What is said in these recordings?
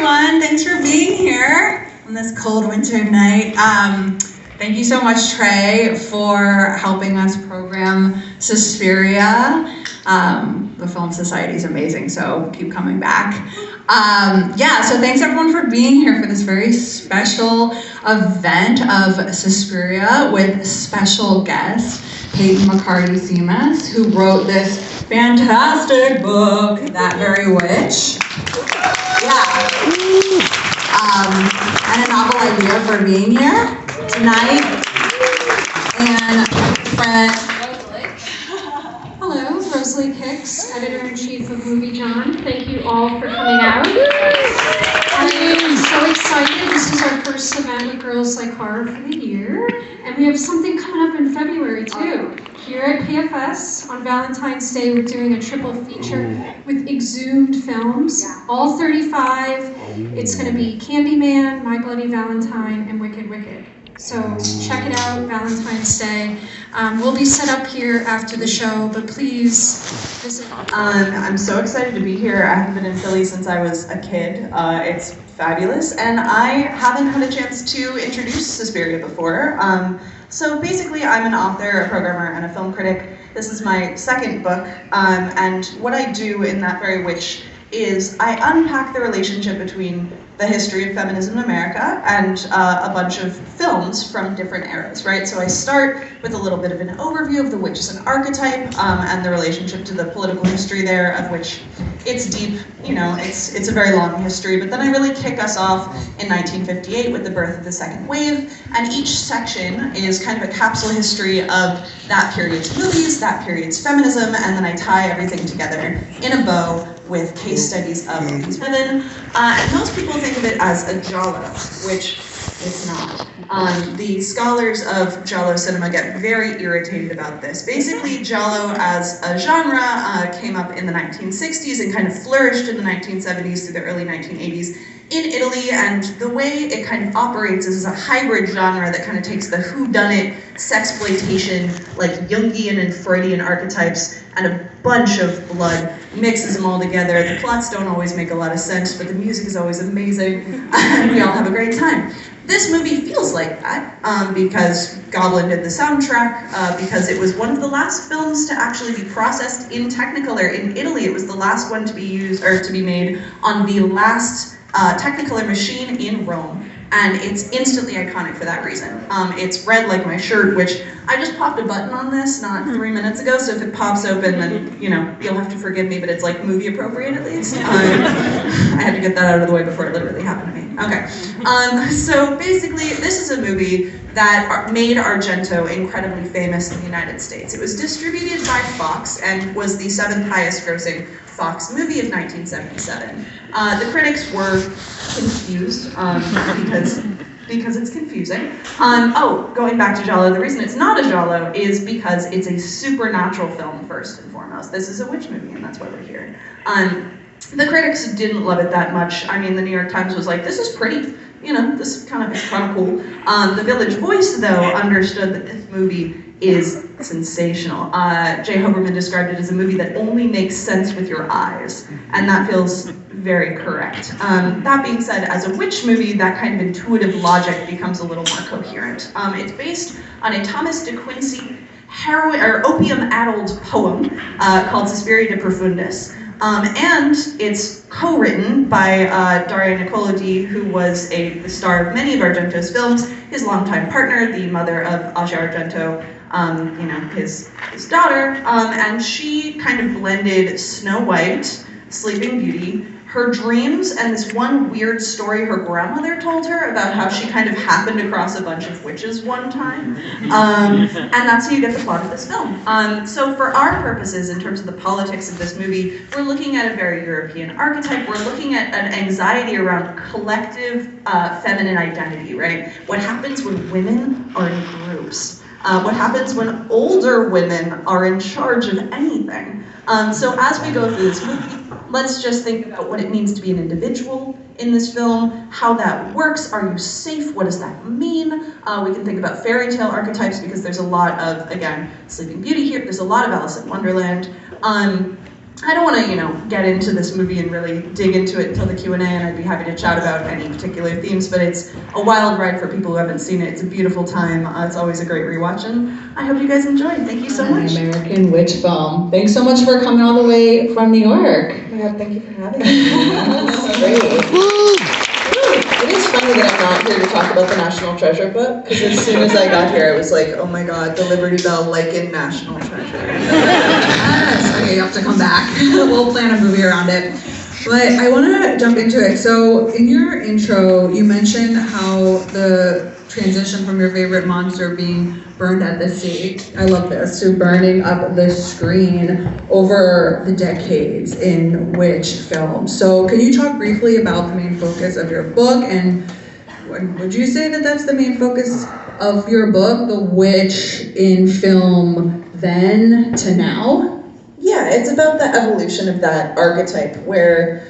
everyone. Thanks for being here on this cold winter night. Thank you so much, Trey, for helping us program Suspiria. The Film Society is amazing, so keep coming back. So thanks everyone for being here for this very special event of Suspiria with special guest, Payton McCARTY-SIMAS, who wrote this fantastic book, That Very Witch. And a novel idea for being here tonight. And Hello, Rosalie Hicks, Editor-in-Chief of Movie John. Thank you all for coming out. I'm so excited. This is our first event with Girls Like Horror for the year. And we have something coming up in February too. Here at PFS on Valentine's Day, we're doing a triple feature with Exhumed films, all 35. It's going to be Candyman, My Bloody Valentine, and Wicked Wicked. So check it out, Valentine's Day. We'll be set up here after the show, but please visit. I'm so excited to be here. I haven't been in Philly since I was a kid. It's fabulous, and I haven't had a chance to introduce Suspiria before. So basically, I'm an author, a programmer, and a film critic. This is my second book, and what I do in That Very Witch is I unpack the relationship between the history of feminism in America and a bunch of films from different eras, right? So I start with a little bit of an overview of the witch as an archetype and the relationship to the political history there, of which it's deep, it's a very long history, but then I really kick us off in 1958 with the birth of the second wave, and each section is kind of a capsule history of that period's movies, that period's feminism, and then I tie everything together in a bow with case studies of these women. And most people think of it as a giallo, which it's not. The scholars of giallo cinema get very irritated about this. Basically, giallo as a genre came up in the 1960s and kind of flourished in the 1970s through the early 1980s in Italy, and the way it kind of operates is a hybrid genre that kind of takes the whodunit, sexploitation, like Jungian and Freudian archetypes, and a bunch of blood, mixes them all together. The plots don't always make a lot of sense, but the music is always amazing, and we all have a great time. This movie feels like that because Goblin did the soundtrack, because it was one of the last films to actually be processed in Technicolor in Italy. It was the last one to be used, or to be made on the last Technicolor machine in Rome, and it's instantly iconic for that reason. It's red like my shirt, which I just popped a button on this not 3 minutes ago, so if it pops open, then you'll have to forgive me, but it's like movie appropriate at least. I had to get that out of the way before it literally happened to me. Okay, so basically this is a movie that made Argento incredibly famous in the United States. It was distributed by Fox and was the 7th highest grossing Fox movie of 1977. The critics were confused because it's confusing. Going back to giallo, the reason it's not a giallo is because it's a supernatural film first and foremost. This is a witch movie, and that's why we're here. The critics didn't love it that much. I mean, the New York Times was like, this is pretty, this is kind of cool. The Village Voice, though, understood that this movie is sensational. Jay Hoberman described it as a movie that only makes sense with your eyes, and that feels very correct. That being said, as a witch movie, that kind of intuitive logic becomes a little more coherent. It's based on a Thomas de Quincey opium-addled poem called Suspiria de Profundis. And it's co-written by Daria Nicolodi, who was the star of many of Argento's films, his longtime partner, the mother of Asia Argento, his daughter, and she kind of blended Snow White, Sleeping Beauty, her dreams, and this one weird story her grandmother told her about how she kind of happened across a bunch of witches one time. And that's how you get the plot of this film. So for our purposes, in terms of the politics of this movie, we're looking at a very European archetype. We're looking at an anxiety around collective feminine identity, right? What happens when women are in groups? What happens when older women are in charge of anything? So as we go through this movie, let's just think about what it means to be an individual in this film, how that works. Are you safe? What does that mean? We can think about fairy tale archetypes because there's a lot of, again, Sleeping Beauty here. There's a lot of Alice in Wonderland. I don't want to, get into this movie and really dig into it until the Q&A, and I'd be happy to chat about any particular themes, but it's a wild ride for people who haven't seen it. It's a beautiful time. It's always a great rewatch, and I hope you guys enjoy. Thank you so much. An American witch film. Thanks so much for coming all the way from New York. Oh my God, thank you for having me. That's great. It is funny that I'm not here to talk about the National Treasure book, because as soon as I got here, I was like, oh my God, the Liberty Bell, like in National Treasure. Yes. Okay, you have to come back. We'll plan a movie around it. But I want to jump into it. So in your intro, you mentioned how the transition from your favorite monster being burned at the stake, I love this, to burning up the screen over the decades in witch films. So can you talk briefly about the main focus of your book, and would you say that that's the main focus of your book, the witch in film then to now? Yeah, it's about the evolution of that archetype, where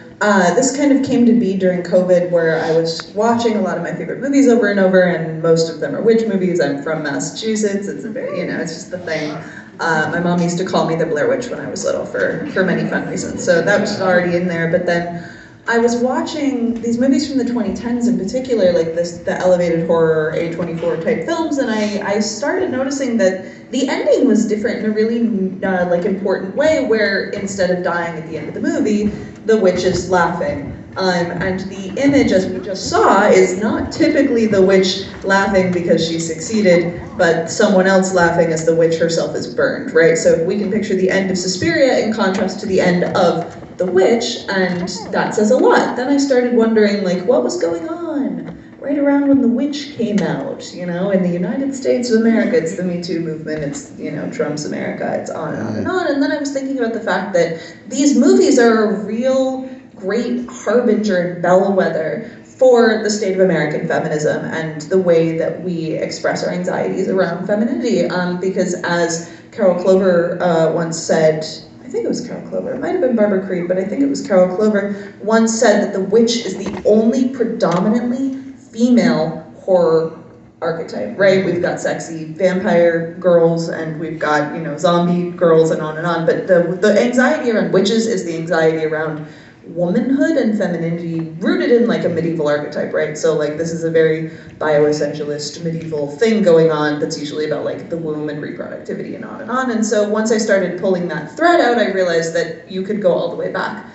this kind of came to be during COVID, where I was watching a lot of my favorite movies over and over, and most of them are witch movies. I'm from Massachusetts. It's a very, it's just the thing. My mom used to call me the Blair Witch when I was little for many fun reasons. So that was already in there. But then I was watching these movies from the 2010s in particular, like the elevated horror A24 type films, and I started noticing that the ending was different in a really important way, where instead of dying at the end of the movie, the witch is laughing. And the image, as we just saw, is not typically the witch laughing because she succeeded, but someone else laughing as the witch herself is burned, right? So if we can picture the end of Suspiria in contrast to the end of The Witch, and that says a lot. Then I started wondering, what was going on right around when The Witch came out, in the United States of America. It's the Me Too movement, it's, Trump's America, it's on and on and on. And then I was thinking about the fact that these movies are a real great harbinger and bellwether for the state of American feminism and the way that we express our anxieties around femininity. Because as Carol Clover once said, I think it was Carol Clover, it might have been Barbara Creed, but I think it was Carol Clover, once said that the witch is the only predominantly female horror archetype, right? We've got sexy vampire girls, and we've got, zombie girls, and on, but the anxiety around witches is the anxiety around womanhood and femininity rooted in a medieval archetype, right? So this is a very bioessentialist medieval thing going on that's usually about the womb and reproductivity and on and on. And so once I started pulling that thread out, I realized that you could go all the way back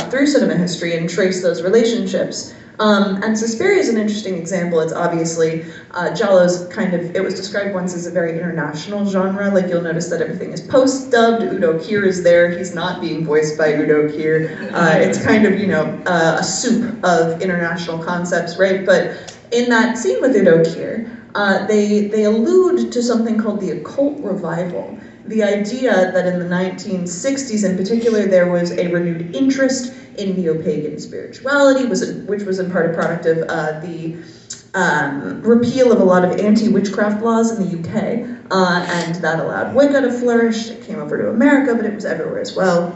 through cinema history and trace those relationships. And Suspiria is an interesting example. It's obviously, Giallo's it was described once as a very international genre. You'll notice that everything is post-dubbed. Udo Kier is there. He's not being voiced by Udo Kier. It's a soup of international concepts, right? But in that scene with Udo Kier, they allude to something called the occult revival. The idea that in the 1960s in particular, there was a renewed interest in neo-pagan spirituality, which was in part a product of the repeal of a lot of anti-witchcraft laws in the UK, and that allowed Wicca to flourish. It came over to America, but it was everywhere as well.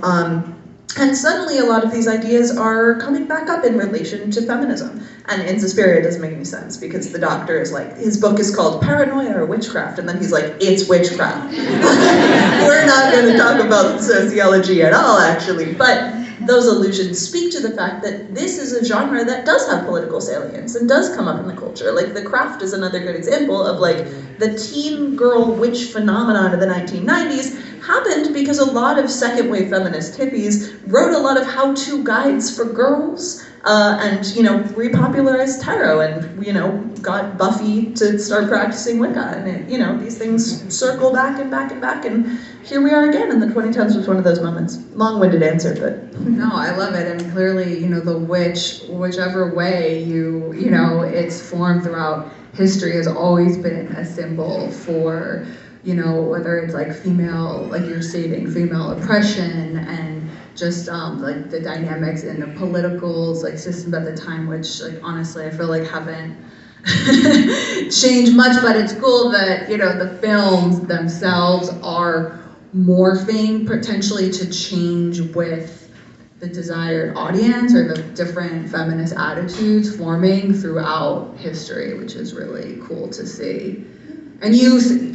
And suddenly a lot of these ideas are coming back up in relation to feminism. And in Suspiria, it doesn't make any sense, because the doctor is his book is called Paranoia or Witchcraft, and then he's like, it's witchcraft. We're not going to talk about sociology at all, actually. But those allusions speak to the fact that this is a genre that does have political salience and does come up in the culture. The Craft is another good example of the teen girl witch phenomenon of the 1990s happened because a lot of second wave feminist hippies wrote a lot of how-to guides for girls and repopularized tarot and got Buffy to start practicing Wicca, and these things circle back and back and back, and here we are again, and the 2010s was one of those moments. Long-winded answer, but no, I love it. And clearly, the witch, whichever way it's formed throughout history, has always been a symbol for whether it's female, you're stating, female oppression, and just the dynamics in the political systems at the time, which honestly I feel haven't changed much. But it's cool that the films themselves are morphing potentially to change with the desired audience or the different feminist attitudes forming throughout history, which is really cool to see. And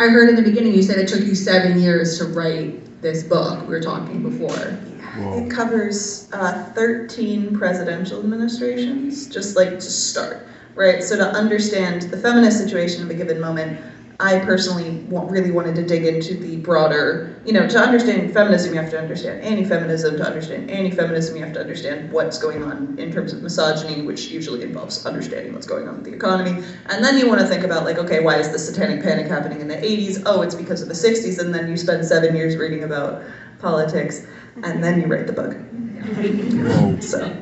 I heard in the beginning you said it took you 7 years to write this book. We were talking before. It covers 13 presidential administrations, just like to start, right? So to understand the feminist situation of a given moment, I personally really wanted to dig into the broader, to understand feminism, you have to understand anti-feminism. To understand anti-feminism, you have to understand what's going on in terms of misogyny, which usually involves understanding what's going on with the economy. And then you want to think about, like, okay, why is the satanic panic happening in the 80s? Oh, it's because of the 60s. And then you spend 7 years reading about politics, and then you write the book. So.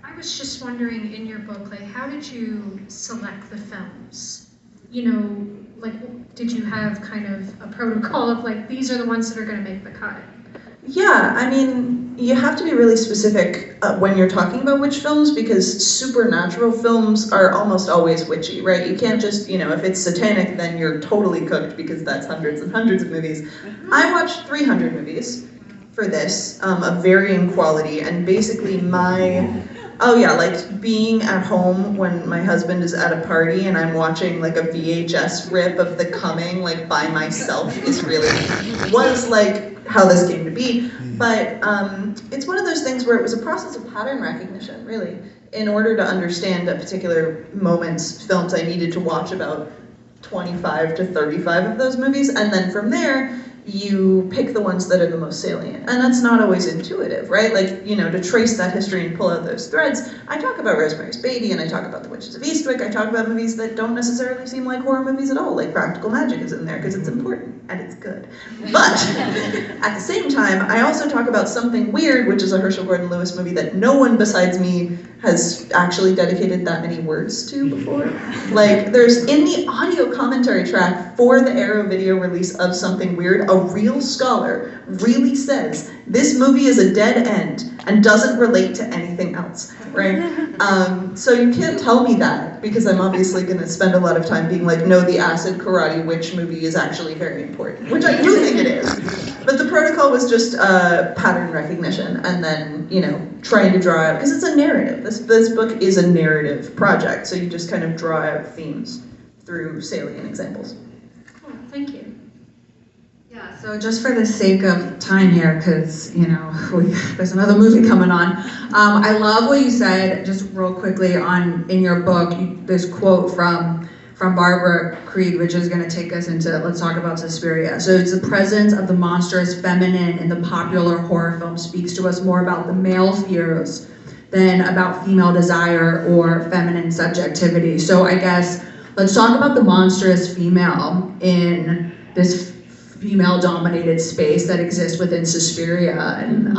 I was just wondering, in your book, like, how did you select the films? Like, did you have kind of a protocol of, like, these are the ones that are going to make the cut? Yeah, I mean, you have to be really specific when you're talking about which films, because supernatural films are almost always witchy, right? You can't just, if it's satanic, then you're totally cooked, because that's hundreds and hundreds of movies. I watched 300 movies for this, of varying quality, and basically like being at home when my husband is at a party and I'm watching like a VHS rip of The Coming, like by myself, was like how this came to be. But it's one of those things where it was a process of pattern recognition, really. In order to understand a particular moment's films, I needed to watch about 25 to 35 of those movies, and then from there, you pick the ones that are the most salient. And that's not always intuitive, right? Like, to trace that history and pull out those threads. I talk about Rosemary's Baby, and I talk about The Witches of Eastwick. I talk about movies that don't necessarily seem like horror movies at all, like Practical Magic is in there, because it's important, and it's good. But, at the same time, I also talk about Something Weird, which is a Herschel Gordon Lewis movie that no one besides me has actually dedicated that many words to before. Like, there's, in the audio commentary track for the Arrow video release of Something Weird, a real scholar really says this movie is a dead end and doesn't relate to anything else, right? So you can't tell me that, because I'm obviously going to spend a lot of time being like, no, the acid karate witch movie is actually very important, which I do think it is. But the protocol was just pattern recognition, and then, trying to draw out, because it's a narrative. This book is a narrative project, so you just kind of draw out themes through salient examples. Cool, thank you. Yeah, so just for the sake of time here, because, there's another movie coming on. I love what you said, just real quickly, in your book, this quote from Barbara Creed, which is going to take us into, let's talk about Suspiria. So it's the presence of the monstrous feminine in the popular horror film speaks to us more about the male fears than about female desire or feminine subjectivity. So I guess, let's talk about the monstrous female in this female-dominated space that exists within Suspiria, and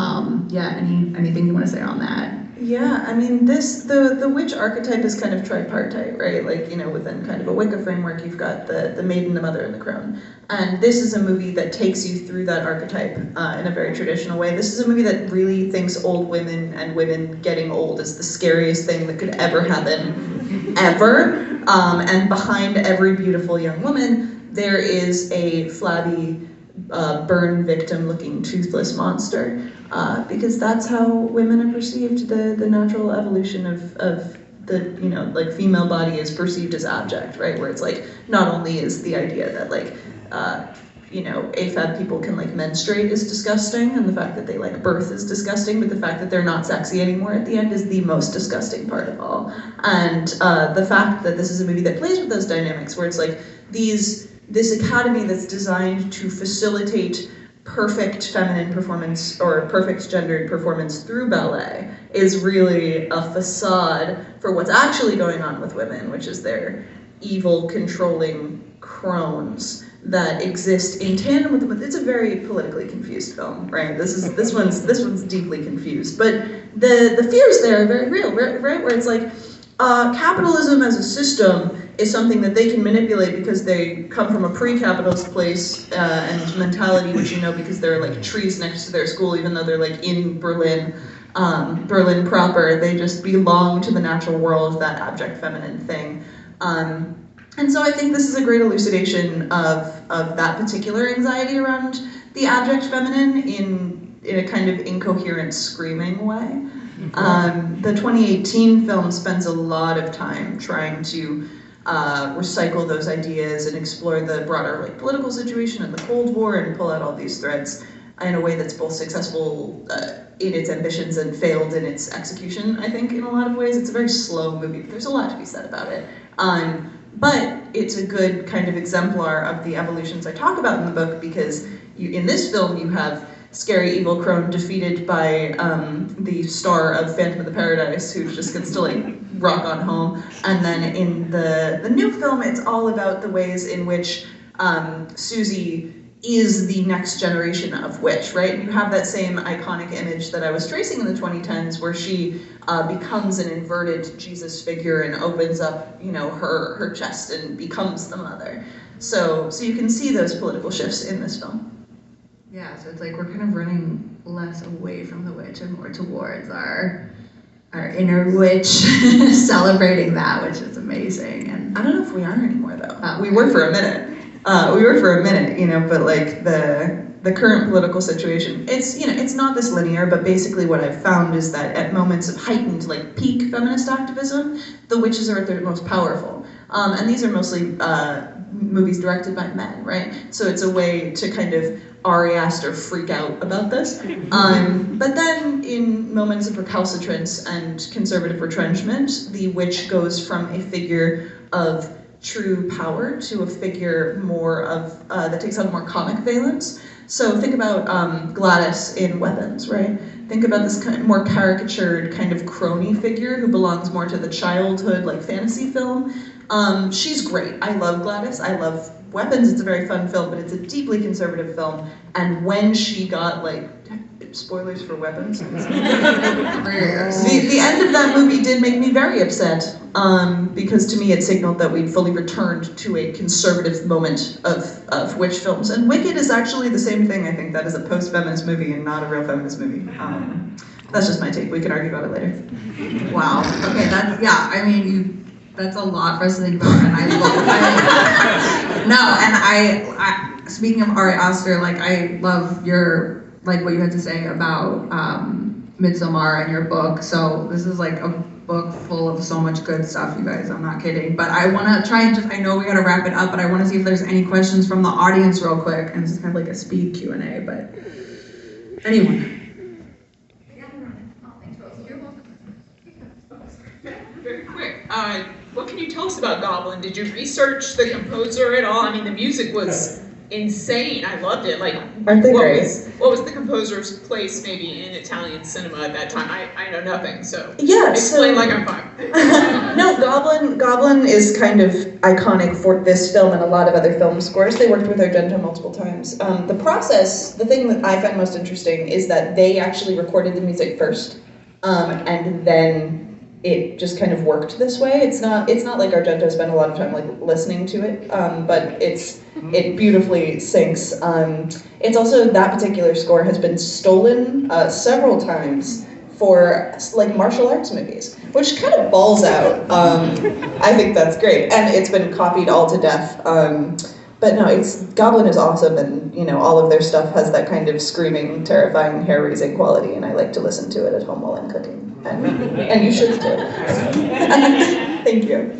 anything you want to say on that? Yeah, I mean, the witch archetype is kind of tripartite, right? Like, within kind of a Wicca framework, you've got the maiden, the mother, and the crone. And this is a movie that takes you through that archetype in a very traditional way. This is a movie that really thinks old women and women getting old is the scariest thing that could ever happen, ever. And behind every beautiful young woman, there is a flabby, burn victim-looking toothless monster, because that's how women are perceived. The natural evolution of the like female body is perceived as abject, right? Where it's like, not only is the idea that like AFAB people can like menstruate is disgusting, and the fact that they like birth is disgusting, but the fact that they're not sexy anymore at the end is the most disgusting part of all. And the fact that this is a movie that plays with those dynamics, where it's like this academy that's designed to facilitate perfect feminine performance or perfect gendered performance through ballet is really a facade for what's actually going on with women, which is their evil, controlling crones that exist in tandem with them. It's a very politically confused film, right? This one's deeply confused, but the fears there are very real, right? Where it's like capitalism as a system is something that they can manipulate because they come from a pre-capitalist place and mentality, which because there are like trees next to their school, even though they're like in Berlin, Berlin proper. They just belong to the natural world, that abject feminine thing. And so I think this is a great elucidation of that particular anxiety around the abject feminine in a kind of incoherent, screaming way. The 2018 film spends a lot of time trying to recycle those ideas and explore the broader like political situation and the Cold War and pull out all these threads in a way that's both successful in its ambitions and failed in its execution, I think, in a lot of ways. It's a very slow movie, but there's a lot to be said about it. But it's a good kind of exemplar of the evolutions I talk about in the book, because in this film you have scary evil crone defeated by the star of Phantom of the Paradise, who just gets to like rock on home. And then in the new film, it's all about the ways in which Susie is the next generation of witch, right? You have that same iconic image that I was tracing in the 2010s, where she becomes an inverted Jesus figure and opens up, you know, her chest and becomes the mother. So you can see those political shifts in this film. Yeah, so it's like we're kind of running less away from the witch and more towards our inner witch, celebrating that, which is amazing. And I don't know if we are anymore, though. We were for a minute. You know, but like the current political situation, it's, you know, it's not this linear, but basically what I've found is that at moments of heightened, like peak feminist activism, the witches are at their most powerful. And these are mostly movies directed by men, right? So it's a way to kind of Ari Aster freak out about this. But then in moments of recalcitrance and conservative retrenchment, the witch goes from a figure of true power to a figure more of, that takes on more comic valence. So think about Gladys in Weapons, right? Think about this kind of more caricatured kind of crony figure who belongs more to the childhood, like fantasy film. She's great. I love Gladys. I love Weapons. It's a very fun film, but it's a deeply conservative film. And when she got like, spoilers for Weapons. The end of that movie did make me very upset, because to me it signaled that we'd fully returned to a conservative moment of witch films. And Wicked is actually the same thing, I think. That is a post-feminist movie and not a real feminist movie. That's just my take. We can argue about it later. wow, okay, that's, yeah, I mean, that's a lot for us to think about, and I speaking of Ari Aster, like, I love your, like, what you had to say about Midsommar and your book. So this is like a book full of so much good stuff, you guys, I'm not kidding. But I want to try and just, I know we got to wrap it up, but I want to see if there's any questions from the audience real quick, and this is kind of like a speed Q&A, but anyone? Very quick, what can you tell us about Goblin? Did you research the composer at all? I mean, the music was insane. I loved it. Like, Aren't they great? What was the composer's place maybe in Italian cinema at that time? I know nothing, so yeah, explain like I'm fine. No, Goblin is kind of iconic for this film and a lot of other film scores. They worked with Argento multiple times. The thing that I find most interesting is that they actually recorded the music first, and then it just kind of worked this way. It's not like Argento spent a lot of time like listening to it, but it beautifully syncs. It's also, that particular score has been stolen several times for like martial arts movies, which kind of balls out. I think that's great, and it's been copied all to death. But no, Goblin is awesome, and you know, all of their stuff has that kind of screaming, terrifying, hair-raising quality, and I like to listen to it at home while I'm cooking. And you should too. Thank you.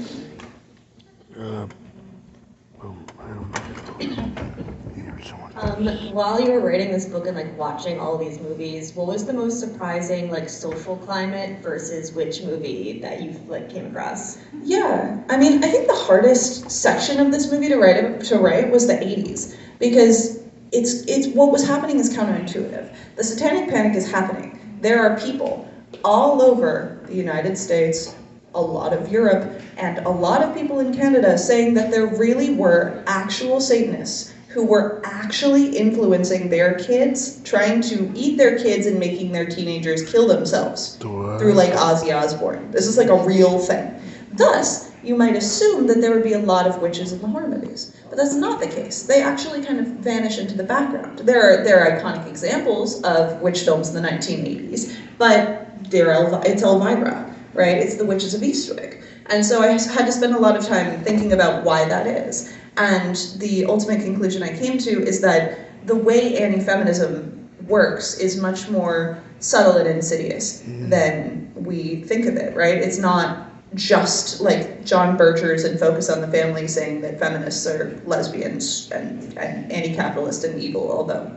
While you were writing this book and like watching all these movies, what was the most surprising like social climate versus which movie that you like came across? Yeah, I mean, I think the hardest section of this movie to write was the 80s, because it's what was happening is counterintuitive. The Satanic Panic is happening. There are people all over the United States, a lot of Europe, and a lot of people in Canada saying that there really were actual Satanists who were actually influencing their kids, trying to eat their kids and making their teenagers kill themselves through like Ozzy Osbourne. This is like a real thing. Thus, you might assume that there would be a lot of witches in the horror movies, but that's not the case. They actually kind of vanish into the background. There are iconic examples of witch films in the 1980s, but it's Elvira, right? It's the Witches of Eastwick. And so I had to spend a lot of time thinking about why that is. And the ultimate conclusion I came to is that the way anti-feminism works is much more subtle and insidious than we think of it, right? It's not just like John Birchers and Focus on the Family saying that feminists are lesbians and anti-capitalist and evil, although,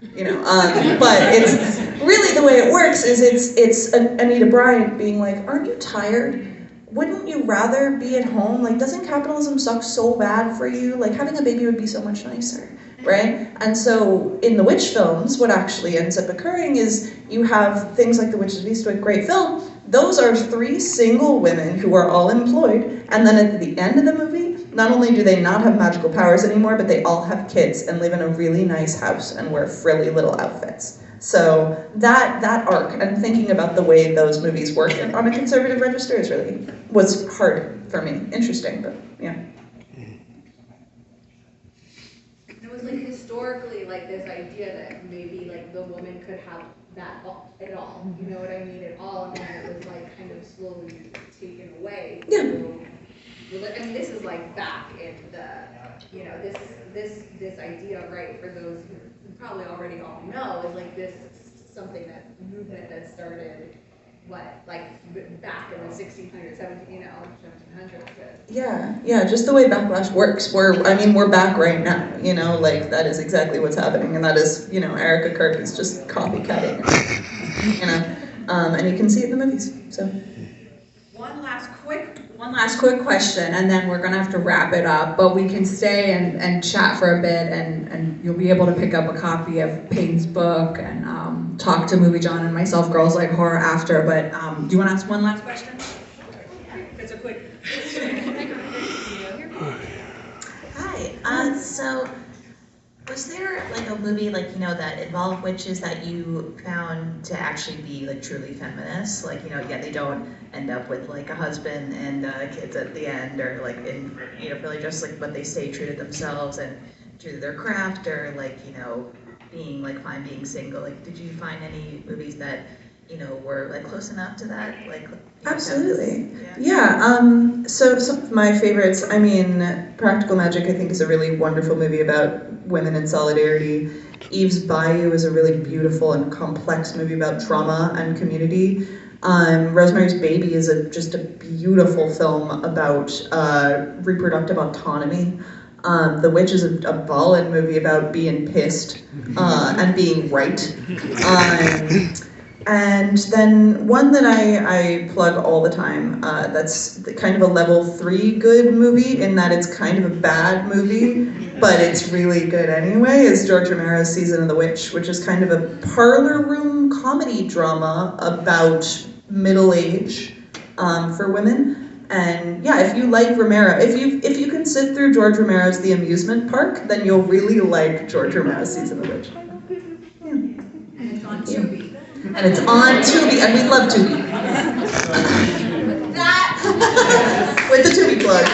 but it's really the way it works is it's Anita Bryant being like, aren't you tired? Wouldn't you rather be at home? Like, doesn't capitalism suck so bad for you? Like, having a baby would be so much nicer, right? And so in the witch films, what actually ends up occurring is you have things like The Witches of Eastwick, great film. Those are 3 single women who are all employed, and then at the end of the movie, not only do they not have magical powers anymore, but they all have kids and live in a really nice house and wear frilly little outfits. So that arc, and thinking about the way those movies work on a conservative register was hard for me. Interesting, but yeah. It was like historically like this idea that maybe like the woman could have that at all, you know what I mean, at all, and then it was like kind of slowly taken away. Yeah. I mean, this is like back in the, this idea, right, for those who probably already all know, is like this something that movement that started, like back in the 1600s, 1700s. Yeah, just the way backlash works. We're back right now, like that is exactly what's happening, and that is, Erica Kirk is just copycatting, and you can see it in the movies, so. One last quick question, and then we're gonna have to wrap it up, but we can stay and chat for a bit, and you'll be able to pick up a copy of Payton's book and talk to Movie John and myself, Girls Like Horror, after, but do you wanna ask one last question? It's a quick. Hi, so was there like a movie that involved witches that you found to actually be like truly feminist? Like, they don't end up with like a husband and kids at the end, or like in really just like, but they stay true to themselves and true to their craft, or like being like fine being single. Like, did you find any movies that were like close enough to that? Like, Absolutely. Yeah. So some of my favorites, Practical Magic, I think, is a really wonderful movie about women in solidarity. Eve's Bayou is a really beautiful and complex movie about trauma and community. Rosemary's Baby is just a beautiful film about reproductive autonomy. The Witch is a ballad movie about being pissed and being right. And then one that I plug all the time, that's kind of a level 3 good movie, in that it's kind of a bad movie, but it's really good anyway, is George Romero's Season of the Witch, which is kind of a parlor room comedy drama about middle age for women. And yeah, if you like Romero, if you can sit through George Romero's The Amusement Park, then you'll really like George Romero's Season of the Witch. Yeah. And it's on Tubi. And it's on Tubi, and we love Tubi. That With the Tubi plug.